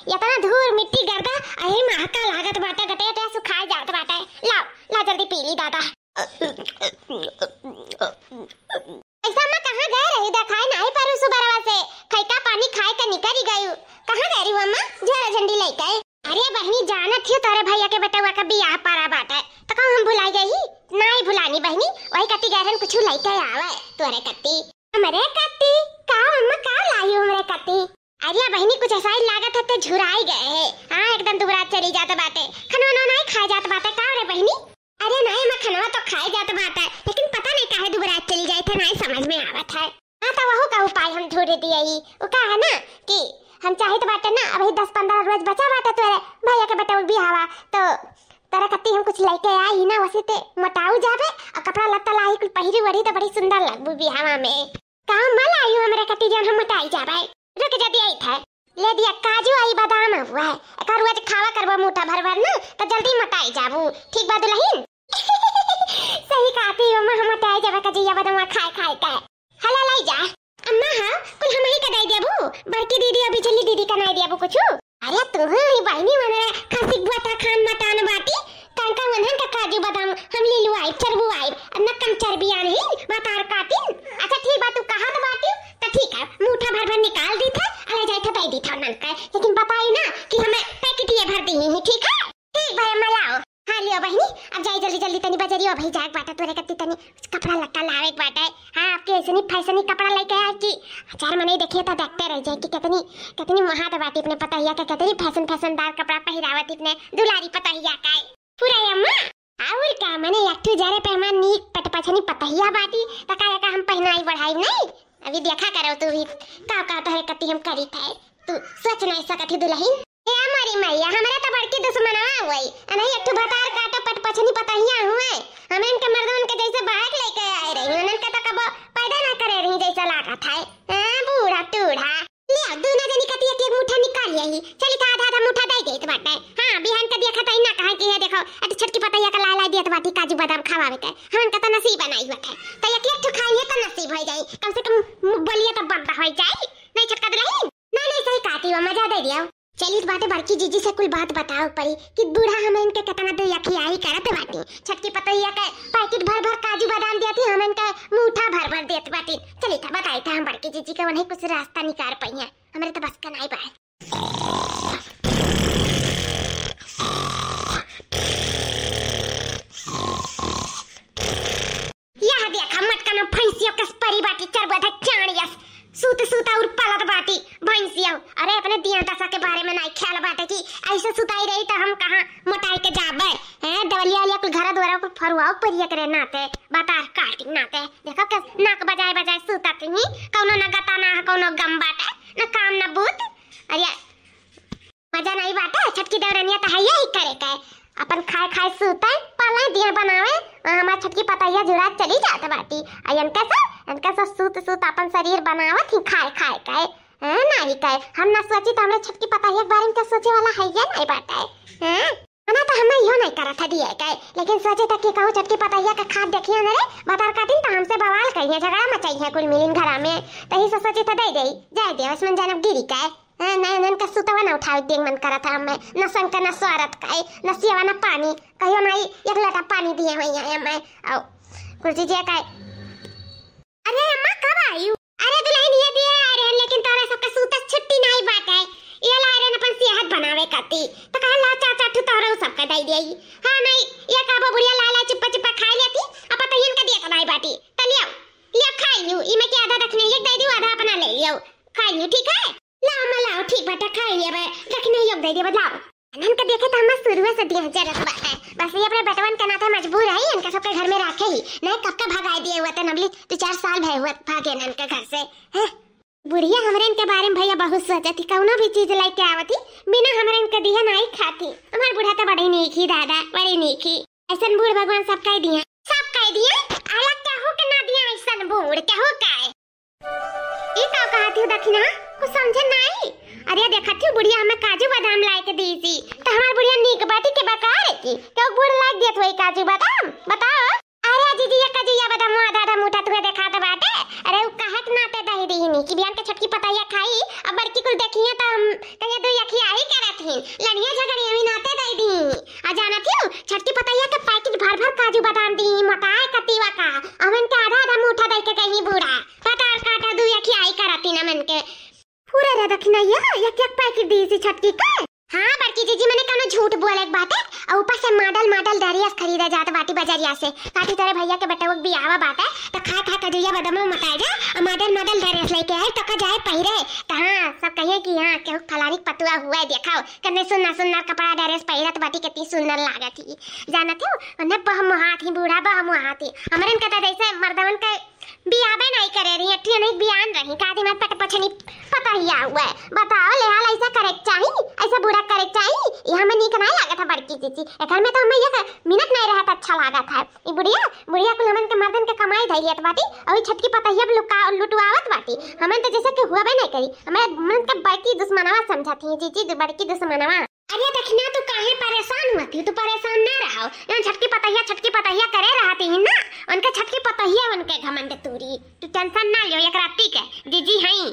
इतना धूल मिट्टी गर्दा अरे महका लागत बाटे गटे ते सुखाए जात बाटे। लाओ ला जल्दी पी ली दादा। ऐसा मैं कहां गए रही दिखाई नहीं पर सुबरवा से खैका पानी खाए के निकल गई। कहां गई रही अम्मा जरा झंडी लेके? अरे बहनी जानत थी तोरे भैया के बेटवा का बियाह पारा बाटे तो कहूं हम भुला गई नहीं भुलानी बहनी वही कति गहरन कुछ लेके आवे तोरे कति हमरे कति का अम्मा का लाई हमरे कति। अरे बहनी कुछ ऐसा ही लागत है ते झुराई गए है। हां एकदम दुबरा चली जात बाटे खनवा नहीं खा जात बाटे का रे बहनी? अरे नहीं मैं खनवा तो खाए जात बाटे लेकिन पता नहीं काहे दुबरा चली जाए थे नहीं समझ में आवत है। हां तो वहु का उपाय हम ढूंढ दिए ही वो का है ना कि हम चाहे तो बाटे ना अभी 10-15 रोज बचा बाटे तोरे भैया के बेटा बियाहवा तो तेरा कत्ती हम कुछ लेके आई ना वैसे ते मोटाऊ जाबे और कपड़ा लत्ता लाई कुल पहिरी वरी तो बड़ी सुंदर लगबू बियाहवा में। काम मल आयु हमरे कत्ती जन हम मोटाई जाबे रुक जदी आई था ले दिया काजू आई बादाम हुआ है एक रोज खावा करबो मुठा भर भर ना तो जल्दी मोटाई जाबू ठीक बा दुल्हन। सही कहती हो हम मोटाई जाबे कजिया बादाम खाए खाए का हला लाई जा अम्मा। हां कुल हम ही का दई देबू बड़की दीदी अभी चली दीदी का नहीं देबू कुछ। अरे तू ही बहनी मने खसी बुआता खान मटान बाटी कांका मनन का काजू बादाम हम ले लू आई चरबू आई न कम चर्बी आ नहीं मातार काटिन। अच्छा ठीक बा तू कहां तो बाटी तो ठीक है मुठा भर भर निकाल दी था अले जाए तो दई दी था नन का लेकिन बताई ना कि हमें पैकेट ये भर दी है ठीक है। ठीक भाई अम्मा लाओ। हां लियो बहनी अब जाई जल्दी जल्दी तनी बजरियो भाई जाग बाटा तोरे कत्ती तनी कपड़ा लट्टा लावे बाटा। हां आपके ऐसे फैशनी कपड़ा लेके आ कि चार मने देखिए तो देखते रह जाए कि कितनी कितनी महात बाटी अपने पतैया का कितनी फैशनदार कपड़ा पहरावत अपने दुलारी पतैया का पूरा अम्मा। और का मने एकठू जारे पे हम नी पटपछनी पतैया बाटी त का हम पहनाई बढ़ाई नहीं अभी देखा करो तू भी का तोरे कत्ती हम करी थे तू सोच नहीं सकत दुल्हन। ए हमारी मैया हमरा तो बड़की दुश्मनवा हुई नहीं एकठू भतार काटा पटपछनी पतैया हुए हम इनके मर्दन के जैसे भाग लेके आए रही उनन का तो कब पैदा ना करे रही जैसा लागत है। हां बूढ़ा टूढ़ा ले दोनों जनी कती एक मुठा निकाल यही चली था आधा मुठा दे देत बाटे। हां बिहान का देखा तई ना कहा कि है देखो अट छटकी पतैया का ला देत बाटी काजू बादाम खावावे के हमन का तो नसीब बनाई बटे त एक एक खाइए तो नसीब हो जाई कम से कम बोलिए तो बंद हो जाए नहीं छटका नहीं नहीं सही कहती हो मजा दे दिया। चलिए बाटे बड़की जीजी से कुल बात बताओ पड़ी कि बूढ़ा हमें इनके कितना दे यखियाई करत बाटी छटकी पतैया के पैकेट भर भर काजू बादाम देती हम इनके मुठा भर भर देत बाटी। चलिए था बताई था हम बड़की जीजी के उन्हें कुछ रास्ता निकाल पई है हमरे तो बस का नहीं बा। यह देख मटका में भैंसियों के परी बाटी चरबा था चाणियस सूत सूता और पलट बाटी भैंसियों। अरे अपने दिया दशा के बारे में नहीं ख्याल बाटे कि ऐसे सुताई रही तो हम कहां मोटाई के जाबे हैं दवलिया लिया कुल घर द्वारा पर फरुआओ परिया करे नाते बता काटी नाते देखो के नाक बजाए बजाए सूता थी कोनो ना गता ना कोनो गम बाटे ना काम ना बूत। अरे मजा नहीं बाटे छटकी देवरनिया तो है यही करे के अपन खाए खाए सूता पाला दिया बनावे हमार छटकी पतैया जुड़ा चली जात बाटी इनका सब सूत सूत अपन शरीर बनावत ही खाए खाए काए हां नहीं काए हम ना सोची तो हमरे छटकी पतैया के बारे में तो सोचे वाला है या नहीं बाटे। हां ना तो हम यो नहीं करा था दिए काए लेकिन सोचे तक कि कहूं छटकी पतैया का खाद देखिए ना रे बतार काटिन तो हमसे बवाल कहिए झगड़ा मचाई है कुल मिलिन घरा में तही से सोचे तो दे दे जाए दे उसमें जनम गिरी काए नन का सुतवा ना उठाओ देख मन करा था हमें न संक न स्वारत काए न सेवा न पानी कहियो नहीं एक लोटा पानी दिए हुई है मैं आओ कुर्सी जे काए। अरे अम्मा कब आई? अरे दुल्हन ये दिए आ रहे लेकिन तोरे सबका सूता छुट्टी नहीं बाटे ये ला रहे अपन सेहत बनावे कती तो कह ला चाचा ठू तोरे सबका दई देई। हां नहीं ये काबो बुढ़िया लाला चुप्पा चुप्पा खा लेती अब तो इनका देख नहीं बाटी त लियो खाई लियो इमे के आधा रखने एक दे दियो आधा अपना ले लियो खाई लियो ठीक है। लाओ लाओ ठीक बाटा खाई लियो बे रखने योग दे दियो लाओ नन का देखे तो हम शुरू से दिया जरत बाटे बस ये अपने बेटवन के नाते मजबूर है इनका सबके घर में रखे ही नहीं कब का भगाई दिए हुए थे नबली 2-4 साल भय हुए भागे नन के घर से। हैं बुढ़िया हमरे इनके बारे में भैया बहुत सोचती कौनो भी चीज लेके आवती बिना हमरे इनके दिया नहीं खाती हमार बूढ़ा तो बड़ी नीकी दादा बड़ी नीकी ऐसन बूढ़ भगवान सब कह दिया अलग कहू के ना दिया ऐसन बूढ़ कहू काए ई का कहती दक्षिणा कुछ समझे नहीं। अरे देखती बुढ़िया हमें काजू बादाम लाए के दी थी तो हमार बुढ़िया नीक बाटी के बकार है की तो बूढ़ लाग दिया वही काजू बादाम बताओ। अरे दीदी ये काजू या बादाम आधा आधा मुठा तुम्हें देखा तो बाटे अरे वो कहा कि नाते दही दी नहीं कि बियान के छटकी पतैया खाई अब बड़की कुल देखिए तो हम कहिया दो अखिया ही करत ही लड़िया झगड़े अभी नाते दई दी आ जाना थियो छटकी पतैया के पैकेट भर भर काजू बादाम दी मताए कतीवा का अमन के आधा आधा मुठा दई के कहीं बूढ़ा पता काटा दो अखिया ही करती ना मन के पूरा रे दखिनैया एक एक पैकेट दी सी छटकी का। हाँ बड़की जीजी मैंने कनो झूठ बोले एक बात है और ऊपर से मॉडल दरिया खरीदा जात बाटी बाजारिया से काटी तेरे भैया के बेटा भी आवा बात है तो खा खा कजुया बदमो मताए जा और मॉडल दरिया लेके आए तो का जाए पहिरे तो हाँ सब कहे कि हां केहू खलानी पतुआ हुआ है देखाओ कने सुन्ना कपड़ा ड्रेस पहिरत बाटी कितनी सुंदर लागत ही जानत हो उन्हें बहमुहात ही बूढ़ा बहमुहात ही हमरन कता जैसे मर्दवन के बियाबे नहीं करे रही अठी नहीं बियान रही कादी मत पट पछनी पता ही हुआ है बताओ ले हाल ऐसा करे चाहिए ऐसा बुरा करे चाहिए यहां में नीक नहीं लागत है बड़की चीची घर में तो हमें एक मिनट नहीं रहता अच्छा लागत है ई बुढ़िया कुल हमन के मर्दन के कमाई धैलियत बाटी और छटकी पतैया लुटवावत बाटी हमन तो जैसे कि हुआ भी नहीं करी हमें मन के बड़की दुश्मनवा समझत है चीची बड़की दुश्मनवा। अरे दखना तू काहे परेशान हुआ तू परेशान ना रहो यहाँ छटकी पतैया करे रहती है ना उनके छटकी पतैया उनके घमंड तूरी तू टेंशन ना लियो एक राती के जीजी हई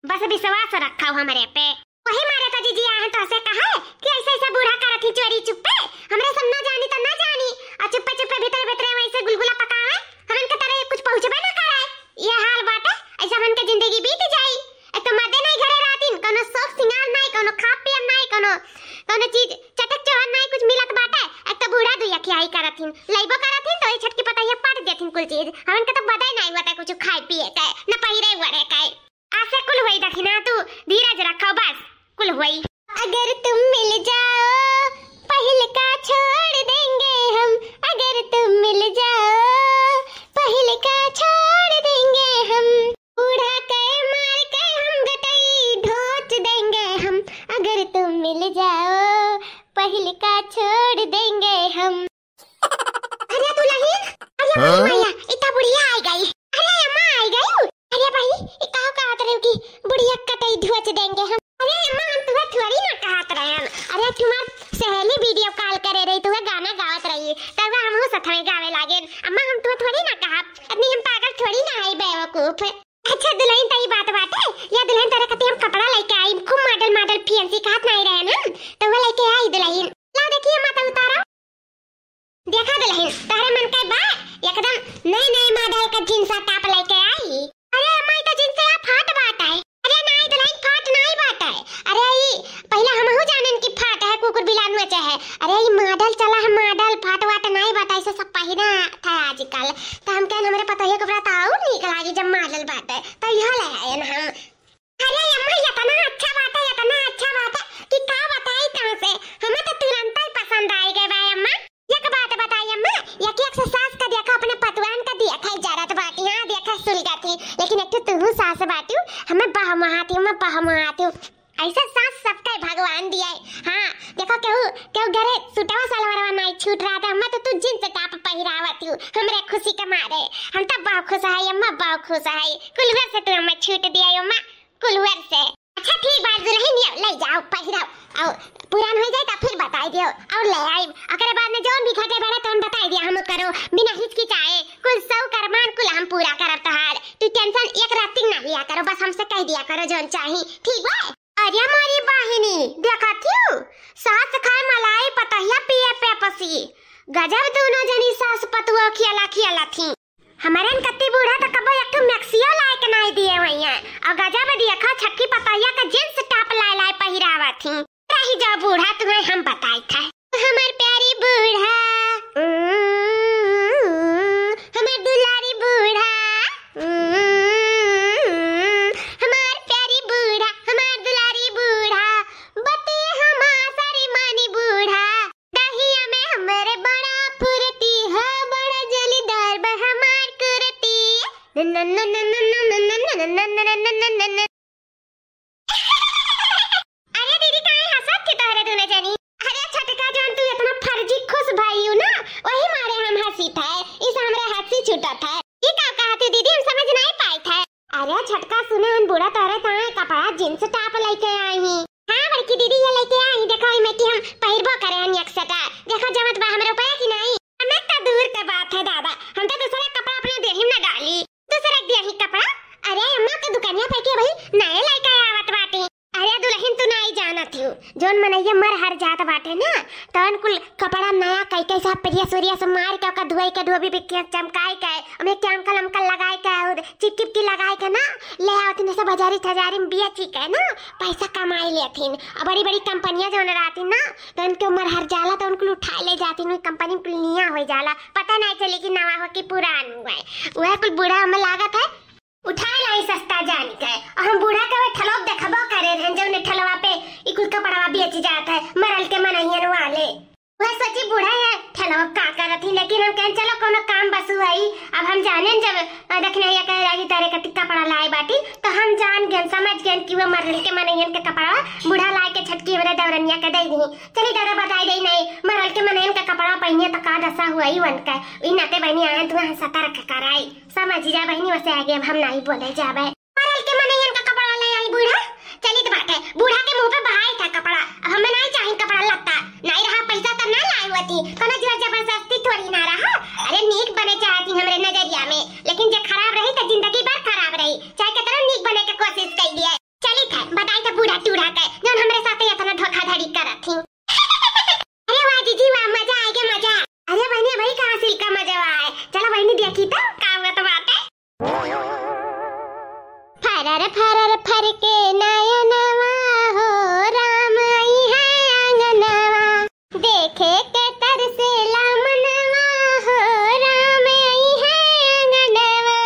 बस विश्वास रखाओ हमारे पे वही मारे तो जीजी आए तो ऐसे कहा कि ऐसे बूढ़ा करत ही चोरी चुप्पे हमरे सब ना जानी तो ना जानी और चुप्पे भीतर वैसे गुलगुला पकावे हमन के तरह कुछ पहुंचबे ना करे ये हाल बाटे ऐसा मन के जिंदगी बीत जाई एक तो मर्दे नहीं घरे रहतीन कोनो शौक सिंगार नहीं कोनो खा पिए नहीं कोनो चीज चटक चहर नहीं कुछ मिलत बाटे एक तो बूढ़ा दुया खियाई करथिन लइबो करथिन तो ई छटकी पतैया पट देथिन कुल चीज हमन के तो बदाई नहीं होता कुछ खाए पिए के न पहिरे वरे के आसे कुल होई दखिना तू धीरज रखो बस कुल होई। अगर तुम मिल जाओ पहले का छोड़ देंगे हम अगर तुम मिल जाओ पहले का छोड़ देंगे हम बूढ़ा के मार के हम गटई ढोच देंगे हम अगर तुम मिल जाओ पहले का छोड़ देंगे हम। अरे तू नहीं अरे मैया इतना बुढ़िया आ गई अरे अम्मा आ गई अरे भाई इतना कहत रहे कि बुढ़िया कटई ढोच देंगे हम अरे अम्मा हम तुम्हें थोड़ी ना कहत रहे हम अरे तुम्हार सहेली वीडियो कॉल करे रही तुम्हें गाना गावत रही तब हम साथ में गावे लागे अम्मा हम तुम्हें थोड़ी ना कहा अरे हम पागल थोड़ी ना है बेवकूफ। अच्छा दुल्हन तई बात है या दुल्हन तेरे कते हम कपड़ा लेके आई खूब मॉडल फैंसी कहत नहीं रहे ना तो वो लेके आई दुल्हन ला देखिए माता उतारा देखा दुल्हन तारे मन के बा एकदम नए मॉडल का जींस टॉप लेके आई अरे अम्मा तो जींस या फाट बात है अरे नहीं दुल्हन फाट नहीं बात है अरे ये पहले हम हो जानन की फाट है कुकुर बिलान में चाहे अरे ये मॉडल चला है मॉडल फाट वाट नहीं बात ऐसे सब पहिना था आजकल तो हम कहन हमरे पता है कपड़ा ताऊ निकल आगे जब मॉडल बात है तो यह ले आए ना हम अरे अम्मा इतना अच्छा बात है कि का बताई कहां से हमें तो तुरंत ही पसंद आई गए भाई अम्मा एक बात बताई अम्मा एक सास का देखा अपने पतवान का देखा जरूरत बाकी हां देखा सुलगा थी लेकिन एक तो तू सास बाटी हमें बहमाती हूं ऐसा सास सबका भगवान दिया है। हाँ देखो केहू घरे सुटवा सलवारवा नहीं छूट रहा था मैं तो तू जींस टॉप पहिरावत हूं हमरे खुशी के मारे हम तो बहुत खुश है अम्मा बहुत खुश है कुलवर से तू हमें छूट दिया अम्मा कुलवर से। अच्छा ठीक बात दुल्हन ले जाओ पहिराओ और पुरान हो जाए तो फिर बता दियो और ले आई अगले बाद में जोन भी घटे बड़े तो बता दिया हम करो बिना हिचकिचाए कुल सब करमान कुल हम पूरा करब तहार तू टेंशन एक रात ना लिया करो बस हमसे कह दिया करो जोन चाहिए ठीक है। अरे हमारी बहिनी देखा थियो सास खाए मलाई पतहिया पिए पेपसी गजब दोनों जनी सास पतुआ खियाला थी हमारे कत्ती बूढ़ा तो कबो एक तो मैक्सियो लायक नहीं दिए वहिया और गजब देखा छक्की पतहिया का जींस टॉप लाए पहिरावा थी रही जा बूढ़ा तुम्हें हम बताई था हमार प्यारी बूढ़ा हमार दुलारी बूढ़ा हमार प्यारी बूढ़ा हमार दुलारी बूढ़ा बती हमार सारी मानी बूढ़ा दहिया में हमारे बड़ा फुर्ती है बड़ा जलीदार बा हमार कुर्ती अरे दीदी काहे हंसत थी तोहरे दुने जानी अरे छटका जान तू इतना फर्जी खुश भाई हो ना वही मारे हम हंसी था इस हमरे हंसी छूटा था ये का कहती दीदी हम समझ नहीं पाई था। अरे छटका सुने हम बूढ़ा तोरे ताए कपड़ा जींस टॉप लेके आई हां बड़की दीदी ये लेके आई देखो मैं कि हम पहिरबो करे हम एक सटा देखो जमत बा हमरे ऊपर कि नहीं हमें तो दूर के बात है दादा हम तो दूसरा कपड़ा अपने देही में डाली दूसरा देही कपड़ा अरे अम्मा के दुकानिया पे के भाई नए लेके आवत बाटी अरे दुल्हन तू नहीं थियू जोन मनैया मर हर जात बाटे ना तन कुल कपड़ा नया कई कई सब परिया सोरिया सब मार के ओका धोई के धोबी के चमकाई के ओमे केमिकल अमकल लगाई के और चिप की लगाई के ना ले आवतिन सब बाजारी ठजारी में बेची के ना पैसा कमाई लेथिन और बड़ी बड़ी कंपनियां जोन रहती ना तन के मर हर जाला तो उनको उठा ले जाती कंपनी कुल निया हो जाला पता नहीं चले कि नवा हो कि पुरान हुआ है वह कुल बूढ़ा हमें लागत है उठाए लाई सस्ता जान के और हम बूढ़ा के ठलोप देखबो करे रहन जो ने ठलवा पे ई कुल कपड़ा बेच जाता है मरल के मनैयन वाले वह सच्ची बूढ़ा है ठलवा का करत ही लेकिन हम कहें चलो कोनो काम बसु आई अब हम जाने जब देखने या कह रही तारे का कपड़ा लाए बाटी तो हम जान गए समझ गए कि वो मरल के मनैयन के कपड़ा बूढ़ा लाए के छटकी वाले दवरनिया के दे दी चली दादा बताई दे नहीं मरल के मनैयन का कपड़ा पहनिए तो का दशा हुआ ही वन का ई नाते बहनी आए तू सतर्क कराई समझ जा बहनी वैसे आगे अब हम नहीं बोले जाबे मरल के मनैयन का कपड़ा ले आई बूढ़ा चली तो बात है बूढ़ा के मुंह पे बहाई था कपड़ा अब हमें नहीं चाहिए कपड़ा लगता नहीं रहा पैसा तो ना लाई होती कोनो जबरदस्ती थोड़ी ना रहा अरे नीक बने चाहती हमरे नजरिया में लेकिन जे खराब रही तो जिंदगी भर खराब रही चाहे कितना नीक बने के कोशिश कर दिए चली था बताई तो बूढ़ा टूढ़ा के जो हमरे साथ इतना धोखाधड़ी करत थी अरे वाह जीजी वाह मजा आएगा मजा अरे बहनी भाई कहां से का मजा आए चलो बहनी देखी तो काम तो बात है फरर फरके नयनवा हो राम आई है आंगनवा देखे के तरसेला मनवा हो राम आई है आंगनवा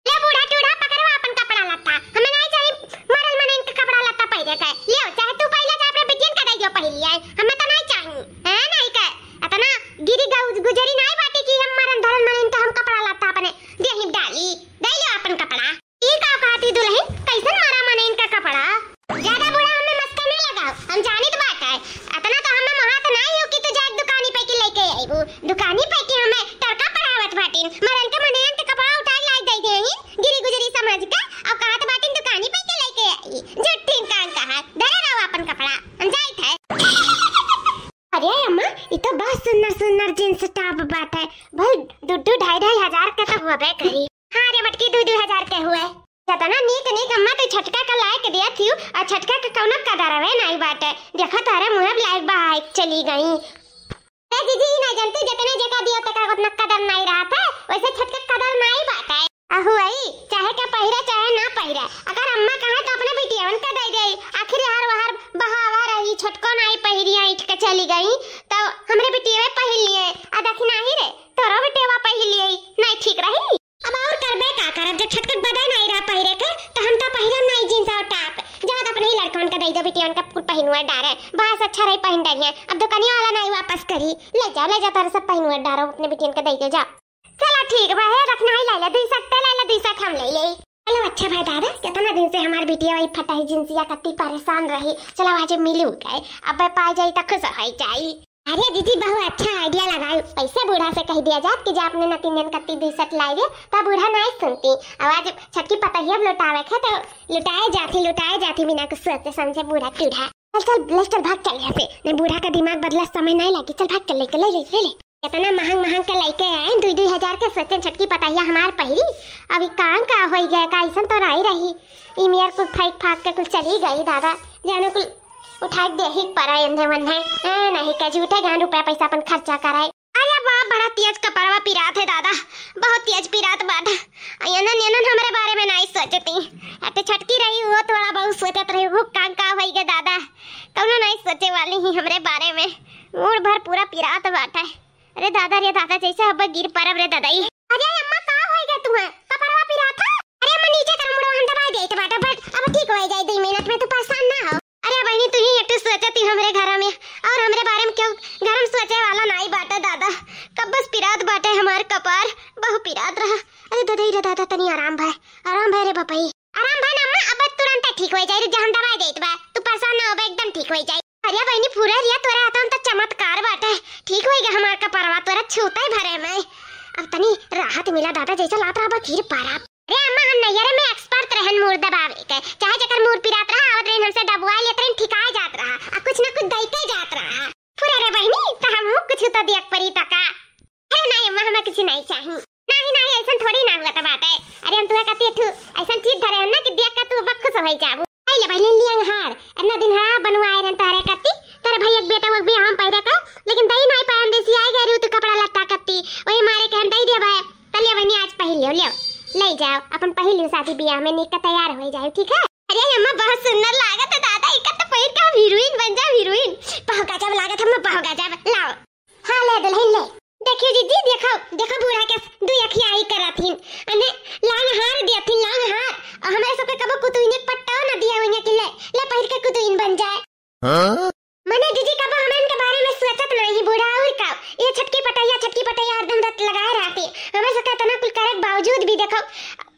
ले बूढ़ा टूढ़ा पकड़वा अपन कपड़ा लत्ता हमें नहीं चाहिए मरल मनन के कपड़ा लत्ता पहने के ले चाहे तू पहले जा अपने बिटियन का दइयो पहली है हमें तो नहीं चाहिए है नहीं के इतना गिरी गुजरी नहीं बाटी कि हम मरन धरन मनन के हम कपड़ा लत्ता अपने देही डाली दे लो अपन कपड़ा ई का कहती दुल्हन कैसन मारा मने इनका कपड़ा ज्यादा बुरा हमें मस्का नहीं लगाओ हम जानी तो बात है इतना तो हमें महात नहीं हो कि तू जा दुकानी पे की लेके आईबू दुकानी पे की हमें तड़का पड़ावत बाटिन मरन के मने के कपड़ा उतार लाई दे देही गिरी गुजरी समझ के अब कहत बाटिन दुकानी पे की लेके आई झूठी कान कहा डरे रहो अपन कपड़ा हम जाइत है अरे अम्मा ये तो बहुत सुंदर सुंदर जींस टॉप बात है भाई 2-2.5 हजार का तो होबे करी हां रे मटकी 2-2 हजार के हुए जतना नीक नीक अम्मा तो छटका का लायक दिया थी और छटका का कौन कदर है नहीं बात है देखो तारे मुंह लायक बाइक चली गई ए दीदी ना जानती जितने जगह दिया तक उतना कदर नहीं रहा था वैसे छटका कदर नहीं बात है अहु आई चाहे क्या पहिरा चाहे ना पहिरा अगर अम्मा कहे तो अपने बिटियावन का दे दे आखिर हर बहावा रही छटको नहीं पहिरी इठ के चली गई तो हमरे बिटिया पहिल लिए आ देखी नहीं रे तोरा बिटिया पहिल लिए नहीं ठीक रही अब और करबे का करब जब छटक बदे नहीं रहा पहिरे के तो हम तो पहिरम नहीं जींस और टॉप जात अपने ही लड़कन का दई दो बिटियन का पहनुआ डारे बस अच्छा रही पहन डालिए अब दुकानिया वाला नहीं वापस करी ले जा तारे सब पहनुआ डारो अपने बिटियन का दई दो जा चलो ठीक बा है रखना ही ले ले 2 सकते ले ले 2 सक हम ले ले चलो अच्छा भाई दादा कितना दिन से हमारी बिटिया वही फटाई जिंसिया कत्ती परेशान रही चलो आज मिलू गए अब पा जाई तक खुश हो जाई अरे दीदी बहुत अच्छा आइडिया लगाई पैसे बूढ़ा से कह दिया जात कि जा अपने नतीन कत्ती 2 सक लाई दे तब बूढ़ा नहीं सुनती आवाज छटकी पता ही अब लुटावे खे तो लुटाए जाती बिना कुछ सोचे समझे बूढ़ा टूढ़ा चल भाग चल यहाँ से नहीं बूढ़ा का दिमाग बदला समय नहीं लगी चल भाग चल ले इतना महंग के लेके आए 2-2 हजार के सोचे छटकी पताइया हमार पहिरी अभी काम का हो गया का ऐसा तो नहीं रही इमियर कुछ फेंक फाक के कुछ चली गई दादा जाने कुल उठा दे ही पड़ा अंधे वंधे नहीं का झूठे गान रुपया पैसा अपन खर्चा कराए अरे बाप बड़ा तेज कपड़वा पिरात है दादा बहुत तेज पिरात बात अयनन हमारे बारे में नहीं सोचती अते छटकी रही हो थोड़ा बहुत सोचत रही हो काम का होई गे दादा कौनो नहीं सोचे वाली ही हमरे बारे में मूड भर पूरा पिरात बाटा अरे दादा जैसे अब गिर परब रे दादाई अरे अम्मा का होई गे तू कपड़वा पिरात अरे अम्मा नीचे कर मुड़ो हम दबाई देत बाटा बट अब ठीक हो जाए 2 मिनट में तू परेशान ना हो अरे बहनी तू ही एक सोचती हमरे घर में और हमरे बारे में क्यों गरम सोचे वाला नहीं बाटा दादा कब बस पिरात बाटे हमार कपार बहु पिरात रहा अरे दादाई रे दादा तनी आराम भाई रे बपई आराम भाई अम्मा अब तुरंत ठीक हो जाए जहां दवाई देत बा तू परेशान ना हो एकदम ठीक हो जाए अरे बहनी पूरा रिया तोरा आता तो चमत्कार बाटे ठीक होएगा हमार कपारवा तोरा छूता ही भरे में अब तनी राहत मिला दादा जैसा लात रहा खीर पारा अरे अम्मा हम नैयरे में एक्सपर्ट रहन मूर दबावे के चाहे जकर मूर पिरात रहा आवत रहन हमसे दबवा लेत रहन ठिकाए जात रहा आ कुछ न कुछ दैते जात रहा पूरा रे बहनी त हम कुछ तो दियक परी तका अरे नहीं अम्मा हमें कुछ नहीं चाहिए नहीं ऐसा थोड़ी ना हुआ त बात है अरे हम तुहे कती ठू ऐसा चीज धरे ना कि देख के तू बखुश होई जाबू ले बहनी लियंग हार अन्ना दिन सिंघाड़ा बनवाए रन तारे कत्ती तारे भैया बेटा वो भी हम पहिरे का लेकिन दई नहीं पान देसी आई गई तो कपड़ा लत्ता कत्ती वही मारे कहन दई दे भाई तले बनी आज पहन लियो ले जाओ अपन पहन लियो शादी ब्याह में निक तैयार हो जाए ठीक है। अरे अम्मा बहुत सुंदर लागत है दादा इकत पहिर का हीरोइन बन जा हीरोइन पहका जब लागत हम पहका जब लाओ हां ले दुल्हन ले देखियो दीदी देखो देखो बूढ़ा के दू अखिया ही करथिन अने लांग हार दियथिन लांग हार और हमारे सबके कबो कुतुइने पट्टा न दिया होने के ले पहिर के कुतुइन बन जाए। हां मने दीदी कबो हम इनके बारे में सोचत नहीं बूढ़ा और का ये छटकी पटैया हरदम रत लगाए रहते हमें सबका तना कुल करक बावजूद भी देखो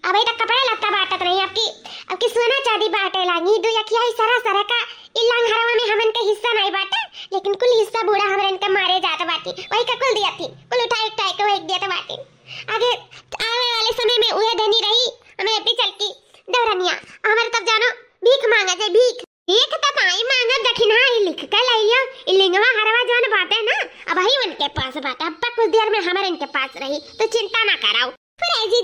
अब तक कपड़ा लत्ता बाटत नहीं आपकी सोना चांदी बाटे लागी दो अखिया ही सरा का इलांग हरवा में हमन के हिस्सा नहीं बाटे लेकिन कुल हिस्सा बूढ़ा हमरन के मारे जात बाटी वही का कुल दिया थी कुल उठाए के वही दिया बाटी आगे आने वाले समय में उहे धनी रही हमें अपनी चलती दौरनिया हमारे तब जानो भीख मांगा जाए भीख तब आई मांगा दखिना ही लिख के लाइयो इलिंगवा हरवा जान बाटे ना अब ही उनके पास बाटे अब तक कुछ देर में हमरन के पास रही तो चिंता ना कराओ फिर जी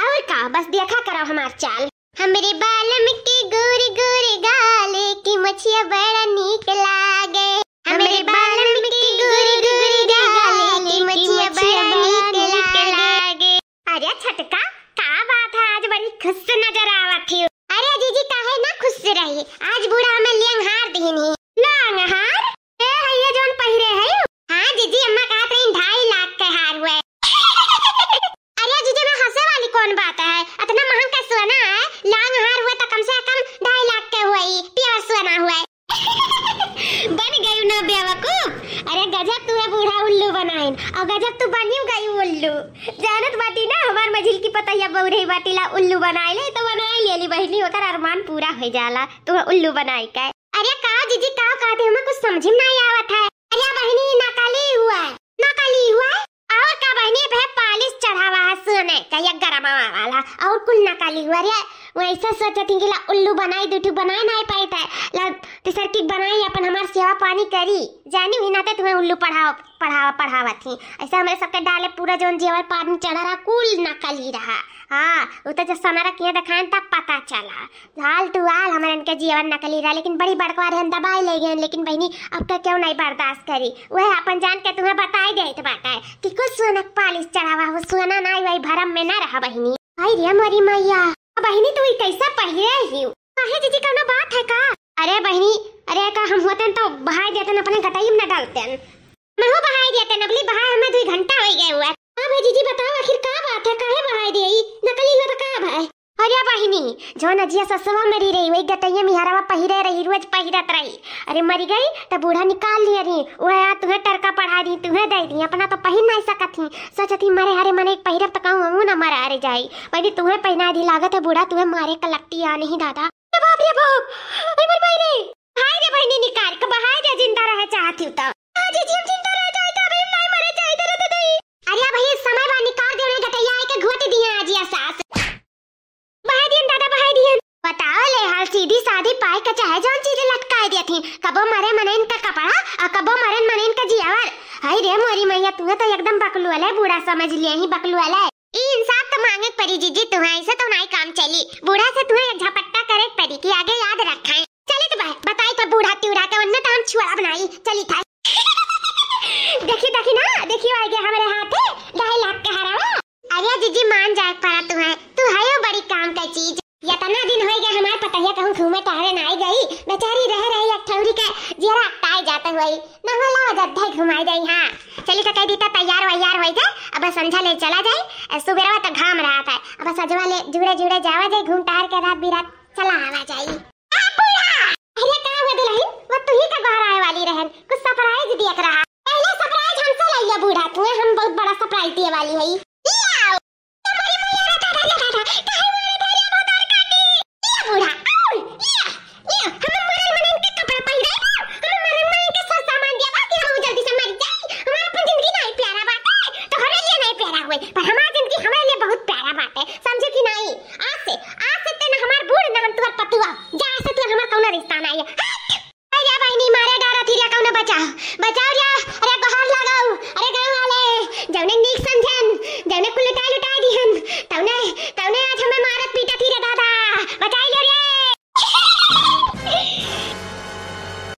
और का बस देखा करो हमार चाल हमरे बालम के गोरे गोरे गाले की मछिया बड़ा नीक लागे हमरे बालम के गोरे गोरे गाले की मछिया बड़ा नीक लागे। अरे छटका का बात है आज बड़ी खुश नजर आवत थी। अरे जीजी काहे ना खुश रही आज बूढ़ा में लियंग हार दीनी लांग हार ए ये जोन पहिरे है। हां जीजी अम्मा कहत रही 2.5 लाख के हार हुए। अरे जीजी में हंसे वाली कौन बात है इतना महंगा का सोना है लांग हार हुए तो कम से कम 2.5 लाख के हुई प्योर सोना हुआ बन गई ना बेवकूफ। अरे गजब तू है बूढ़ा उल्लू बनाइन और गजब तू बनियो गई उल्लू जानत बाटी ना हमार मझिल की पतैया बौरे बाटीला उल्लू बनाई ले तो बनाई लेली बहनी होकर अरमान पूरा हो जाला तू उल्लू बनाई का। अरे का जीजी का कहते हमें कुछ समझ में नहीं आवत है। अरे बहनी नकली हुआ और का बहनी पे पालिश चढ़ावा है सोने का या गरमावा वाला और कुल नकली हुआ रे वैसा सोचती कि ला उल्लू बनाई दूठू बनाए नहीं पाता ला तीसर की बनाई अपन हमार सेवा पानी करी जानी ही नाते तुम्हें उल्लू पढ़ावा थी ऐसा हमारे सबके डाले पूरा जोन जेवर पानी चढ़ा रहा कुल नकली रहा। हाँ वो तो जब समय रखिए दिखाएं तब पता चला हाल टू हाल हमारे इनके जीवन नकली रहा लेकिन बड़ी बड़कवा रहन दबाई ले गए लेकिन बहनी अब का क्यों नहीं बर्दाश्त करी वह अपन जान के तुम्हें बताई दे तो बात है कि कुछ सोना पालिश चढ़ावा हो सोना नहीं वही भरम में ना रहा बहनी। भाई रे मोरी मैया बहनी तू कैसा पहिरे ही काहे जीजी कौनो बात है का। अरे बहनी अरे का हम होते तो बहाई देते अपने गटाई में न डालते मैं बहाई देते नकली बहाई हमें 2 घंटा हो गया हुआ। हां भाई जीजी बताओ आखिर का बात है काहे बहाई देई नकली हो तो का भाई। अरे बहनी जो नजिया ससवा मरी रही वही गटैया मिहरावा पहिरे रही रोज पहिरत रही अरे मरी गई तो बूढ़ा निकाल लिया रही वह तुम्हें टरका पढ़ा दी तुम्हें दे दी अपना तो पहिर नहीं सकत थी सोचती मरे हरे मने पहिरब तो कहूं ना मरा अरे जाई वही तुम्हें पहना दी लागत है बूढ़ा तुम्हें मारे का लगती आ नहीं दादा बाप रे बाप अरे मर भाई रे हाय रे बहनी निकाल के बहाई दे जिंदा रहे चाहती हूं तो हां जी हम जिंदा रह जाए तो अभी नहीं मरे जाए इधर तो नहीं। अरे भाई समय बा निकाल दे गटैया आई के घोट दिया आज या सास बहाई दिन दादा बहाई दिन बताओ ले हाल सीधी सादी पाए का चाहे जौन चीज लटकाए दी थी कबो मरे मनैन का कपड़ा और कबो मरन मनैन का जियावर। हाय रे मोरी मैया तू तो एकदम बकलुअल है बूढ़ा समझ लिए ही बकलुअल है ई इंसाफ तो मांगे परी जीजी तुम्हें ऐसे तो नहीं काम चली बूढ़ा से तुम्हें एक झपट्टा करे परी की आगे याद रखाएं चले तो भाई बताई तो बूढ़ा तिउरा के वन्ना तो हम छुआ बनाई चली था देखी ना देखियो आ गया हमारे हाथ है 2.5 लाख का हरावा। अरे जीजी मान जाए पारा तुम्हें तू है यो बड़ी काम का चीज यतना दिन हो गया हमारे पतैया कहूं घूमे टहरे नहीं गई बेचारी रह रही अठौरी के जरा टाई जाता हुई न होला जद्दा घुमाई दई। हां चली तो कह दी तैयार वैयार हो जाए अब संझा ले चला जाए सुबेरवा तो घाम रहा था अब सजवा ले जुड़े जुड़े जावा जाए घूम टहर के रात बिरात चला आवा जाए। अरे का बदल है वो तू ही का घर आए वाली रहन कुछ सरप्राइज देख रहा पहले सरप्राइज हमसे लइया बूढ़ा तू हम बहुत बड़ा सरप्राइज दिए वाली है तवने